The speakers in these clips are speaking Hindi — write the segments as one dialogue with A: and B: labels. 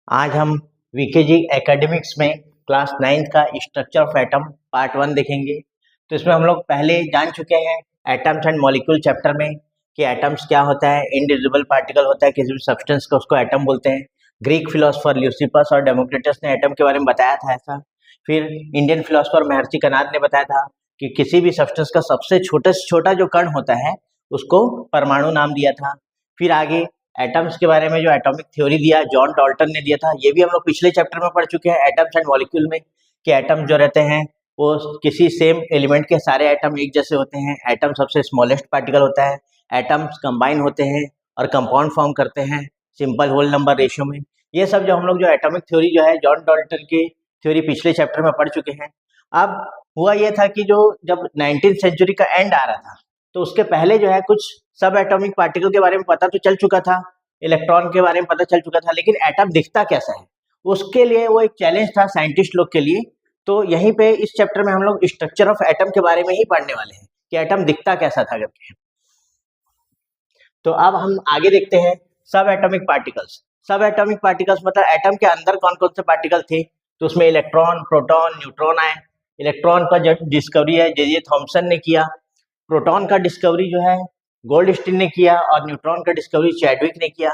A: आज हम वीकेजी एकेडमिक्स में क्लास 9th का स्ट्रक्चर ऑफ एटम पार्ट 1 देखेंगे। तो इसमें हम लोग पहले जान चुके हैं एटम्स एंड मॉलिक्यूल चैप्टर में कि एटम्स क्या होता है, इनडिविजिबल पार्टिकल होता है किसी भी सब्सटेंस का, उसको एटम बोलते हैं। ग्रीक फिलोसोफर ल्यूसिपस और डेमोक्रिटस ने एटम के बारे में बताया था ऐसा। फिर इंडियन फिलोसोफर महर्षि कनाद ने बताया था कि किसी भी सब्सटेंस का सबसे छोटे से छोटा जो कण होता है उसको परमाणु नाम दिया था। फिर आगे एटम्स के बारे में जो एटॉमिक थ्योरी दिया जॉन डाल्टन ने दिया था, ये भी हम लोग पिछले चैप्टर में पढ़ चुके हैं एटम्स एंड मॉलिक्यूल में, कि एटम्स जो रहते हैं वो किसी सेम एलिमेंट के सारे एटम एक जैसे होते हैं। एटम सबसे स्मॉलेस्ट पार्टिकल होता है। एटम्स कंबाइन होते हैं और कंपाउंड फॉर्म करते हैं सिंपल होल नंबर रेशियो में। ये सब जो हम लोग जो एटॉमिक थ्योरी जो है जॉन डाल्टन की थ्योरी पिछले चैप्टर में पढ़ चुके हैं। अब हुआ ये था कि जो जब 19th सेंचुरी का एंड आ रहा था तो उसके पहले जो है कुछ सब एटॉमिक पार्टिकल के बारे में पता तो चल चुका था, इलेक्ट्रॉन के बारे में पता चल चुका था, लेकिन एटम दिखता कैसा है उसके लिए वो एक चैलेंज था साइंटिस्ट लोग के लिए। तो यहीं पे इस चैप्टर में हम लोग स्ट्रक्चर ऑफ एटम के बारे में ही पढ़ने वाले हैं कि एटम दिखता कैसा था करके। तो अब हम आगे देखते हैं सब एटॉमिक पार्टिकल्स। सब एटॉमिक पार्टिकल्स मतलब एटम के अंदर कौन कौन से पार्टिकल थे, तो उसमें इलेक्ट्रॉन, प्रोटॉन, न्यूट्रॉन आए। इलेक्ट्रॉन का जो डिस्कवरी है जे थॉमसन ने किया। प्रोटॉन का डिस्कवरी जो है गोल्डस्टीन ने किया और न्यूट्रॉन का डिस्कवरी चैडविक ने किया।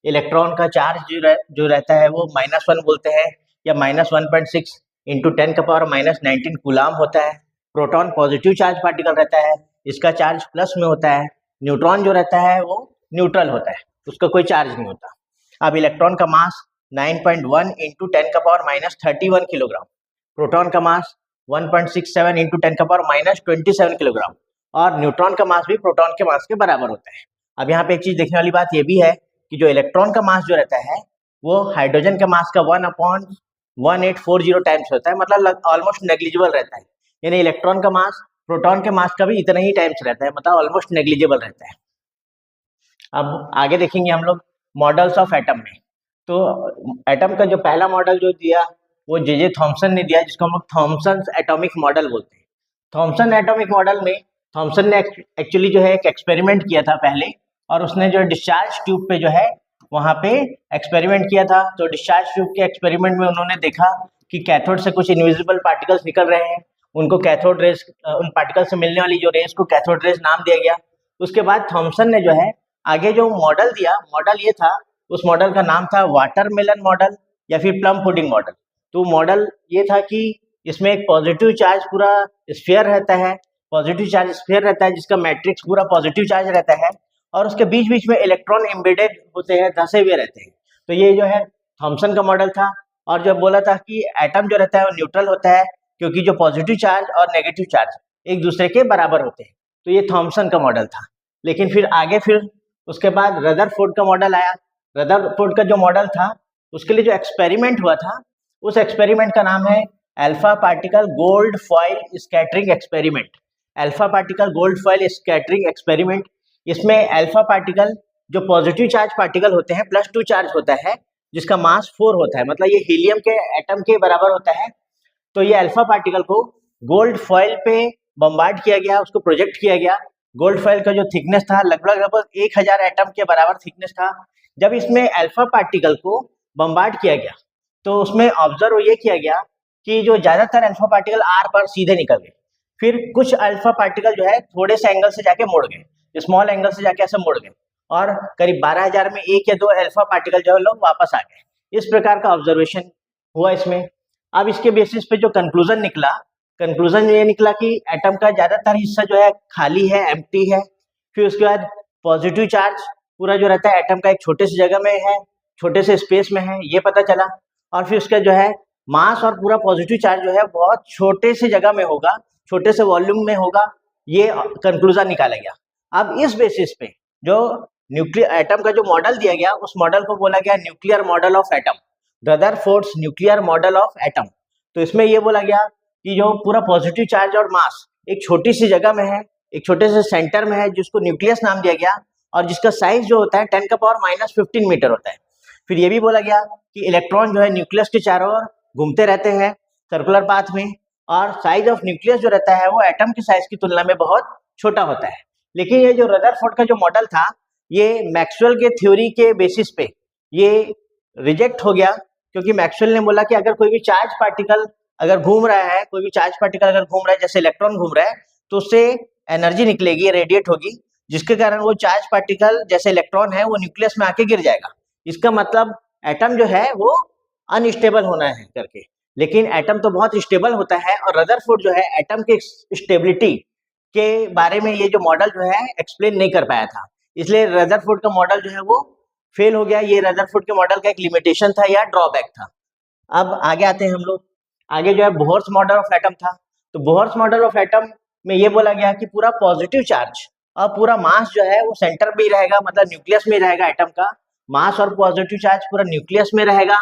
A: इलेक्ट्रॉन का चार्ज जो रहता है वो -1 बोलते हैं या -1.6 इंटू 10⁻⁻19 कूलाम होता है। प्रोटॉन पॉजिटिव चार्ज पार्टिकल रहता है, इसका चार्ज प्लस में होता है। न्यूट्रॉन जो रहता है वो न्यूट्रल होता है, उसका कोई चार्ज नहीं होता। अब इलेक्ट्रॉन का मास 9.1 इंटू 10⁻31 किलोग्राम, प्रोटॉन का मास 1.67 इंटू 10⁻27 किलोग्राम और न्यूट्रॉन का मास भी प्रोटॉन के मास के बराबर होता है। अब यहाँ पे एक चीज देखने वाली बात ये भी है कि जो इलेक्ट्रॉन का मास जो रहता है वो हाइड्रोजन के मास का 1/1840 टाइम्स होता है, मतलब ऑलमोस्ट नेग्लिजिबल रहता है। यानी इलेक्ट्रॉन का मास प्रोटॉन के मास का भी इतना ही टाइम्स रहता है, मतलब ऑलमोस्ट नेग्लिजिबल रहता है। अब आगे देखेंगे हम लोग मॉडल्स ऑफ एटम में। तो एटम का जो पहला मॉडल जो दिया वो जे थॉमसन ने दिया, जिसको हम लोग थॉमसन एटॉमिक मॉडल बोलते हैं। थॉमसन एटॉमिक मॉडल में थॉमसन ने एक्चुअली जो है एक एक्सपेरिमेंट किया था पहले, और उसने जो डिस्चार्ज ट्यूब पे जो है वहाँ पे एक्सपेरिमेंट किया था। तो डिस्चार्ज ट्यूब के एक्सपेरिमेंट में उन्होंने देखा कि कैथोड से कुछ इनविजिबल पार्टिकल्स निकल रहे हैं, उनको कैथोड रेज, उन पार्टिकल से मिलने वाली जो रेज को कैथोड रेज नाम दिया गया। उसके बाद थॉमसन ने जो है आगे जो मॉडल दिया, मॉडल ये था, उस मॉडल का नाम था वाटरमेलन मॉडल या फिर प्लम पुडिंग मॉडल। तो मॉडल ये था कि इसमें एक पॉजिटिव चार्ज पूरा स्फीयर रहता है, पॉजिटिव चार्ज स्फीयर रहता है जिसका मैट्रिक्स पूरा पॉजिटिव चार्ज रहता है, और उसके बीच बीच में इलेक्ट्रॉन एम्बेडेड होते हैं, धंसे हुए रहते हैं। तो ये जो है थॉमसन का मॉडल था। और जो बोला था कि एटम जो रहता है वो न्यूट्रल होता है क्योंकि जो पॉजिटिव चार्ज और नेगेटिव चार्ज एक दूसरे के बराबर होते हैं। तो ये थॉमसन का मॉडल था। लेकिन फिर आगे फिर उसके बाद रदरफोर्ड का मॉडल आया। रदरफोर्ड का जो मॉडल था उसके लिए जो एक्सपेरिमेंट हुआ था, उस एक्सपेरिमेंट का नाम है alpha particle gold foil scattering experiment. Alpha particle gold foil scattering experiment. इसमें अल्फा पार्टिकल जो पॉजिटिव चार्ज पार्टिकल होते हैं +2 चार्ज होता है जिसका मास 4 होता है, मतलब ये हीलियम के एटम के बराबर होता है। तो ये अल्फा पार्टिकल को गोल्ड फॉइल पे बम्बार्ड किया गया, उसको प्रोजेक्ट किया गया। गोल्ड फॉइल का जो थिकनेस था लगभग 1000 एटम के बराबर थिकनेस था। जब इसमें अल्फा पार्टिकल को बम्बार्ड किया गया तो उसमें ऑब्जर्व ये किया गया कि जो ज्यादातर अल्फा पार्टिकल आर पर सीधे निकल गए, फिर कुछ अल्फा पार्टिकल जो है थोड़े से एंगल से जाके मुड़ गए, स्मॉल एंगल से जाके ऐसे मुड़ गए, और करीब 12,000 में 1 या 2 अल्फा पार्टिकल जो है लोग वापस आ गए। इस प्रकार का ऑब्जर्वेशन हुआ इसमें। अब इसके बेसिस पे जो कंक्लूजन निकला, कंक्लूजन ये निकला कि एटम का ज्यादातर हिस्सा जो है खाली है, एम्प्टी है। फिर उसके बाद पॉजिटिव चार्ज पूरा जो रहता है एटम का एक छोटे से जगह में है, छोटे से स्पेस में है, ये पता चला। और फिर उसका जो है मास और पूरा पॉजिटिव चार्ज जो है बहुत छोटे से जगह में होगा, छोटे से वॉल्यूम में होगा, ये कंक्लूजन निकाला गया। अब इस बेसिस पे जो न्यूक्लियर एटम का जो मॉडल दिया गया उस मॉडल को बोला गया nuclear model of atom, Rutherford's nuclear model of atom. तो इसमें ये बोला गया कि जो पूरा पॉजिटिव चार्ज और मास एक छोटी सी जगह में है, एक छोटे से सेंटर में है जिसको न्यूक्लियस नाम दिया गया, और जिसका साइज जो होता है 10⁻⁻15 मीटर होता है। फिर ये भी बोला गया कि इलेक्ट्रॉन जो है न्यूक्लियस के चारों ओर घूमते रहते हैं सर्कुलर पाथ में, और साइज ऑफ न्यूक्लियस जो रहता है वो एटम के साइज की तुलना में बहुत छोटा होता है। लेकिन ये जो रदरफोर्ड का जो मॉडल था ये मैक्सवेल के थ्योरी के बेसिस पे ये रिजेक्ट हो गया, क्योंकि मैक्सवेल ने बोला कि अगर कोई भी चार्ज पार्टिकल अगर घूम रहा है, कोई भी चार्ज पार्टिकल अगर घूम रहा है, जैसे इलेक्ट्रॉन घूम रहा है, तो उससे एनर्जी निकलेगी, रेडिएट होगी, जिसके कारण वो चार्ज पार्टिकल जैसे इलेक्ट्रॉन है वो न्यूक्लियस में आके गिर जाएगा। इसका मतलब एटम जो है वो अनस्टेबल होना है करके, लेकिन एटम तो बहुत स्टेबल होता है। और रदरफोर्ड जो है एटम के स्टेबिलिटी के बारे में ये जो मॉडल जो है एक्सप्लेन नहीं कर पाया था, इसलिए रदरफोर्ड का मॉडल जो है वो फेल हो गया। ये रदरफोर्ड के मॉडल का एक लिमिटेशन था या ड्रॉबैक था। अब आगे आते हैं हम लोग। आगे जो है बोहर्स मॉडल ऑफ एटम था। तो बोहर्स मॉडल ऑफ एटम में ये बोला गया कि पूरा पॉजिटिव चार्ज और पूरा मास जो है वो सेंटर में ही रहेगा, मतलब न्यूक्लियस में रहेगा। एटम का मास और पॉजिटिव चार्ज पूरा न्यूक्लियस में रहेगा,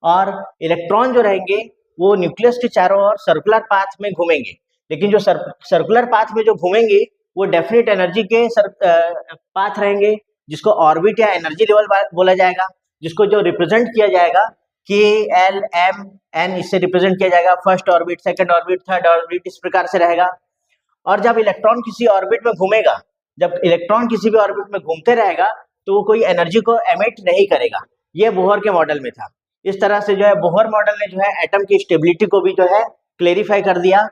A: और इलेक्ट्रॉन जो रहेंगे वो न्यूक्लियस के चारों ओर सर्कुलर पाथ में घूमेंगे। लेकिन जो सर्कुलर पाथ में जो घूमेंगे वो डेफिनेट एनर्जी के पाथ रहेंगे, जिसको ऑर्बिट या एनर्जी लेवल बोला जाएगा, जिसको जो रिप्रेजेंट किया जाएगा के एल एम एन, इससे रिप्रेजेंट किया जाएगा। First orbit, second orbit, third orbit, इस प्रकार से रहेगा। और जब इलेक्ट्रॉन किसी ऑर्बिट में घूमेगा, जब इलेक्ट्रॉन किसी भी ऑर्बिट में घूमते रहेगा, तो वो कोई एनर्जी को एमिट नहीं करेगा। ये बोहर के मॉडल में था। इस तरह से जो है बोहर मॉडल ने जो है एटम की स्टेबिलिटी को भी जो है क्लेरिफाई कर दिया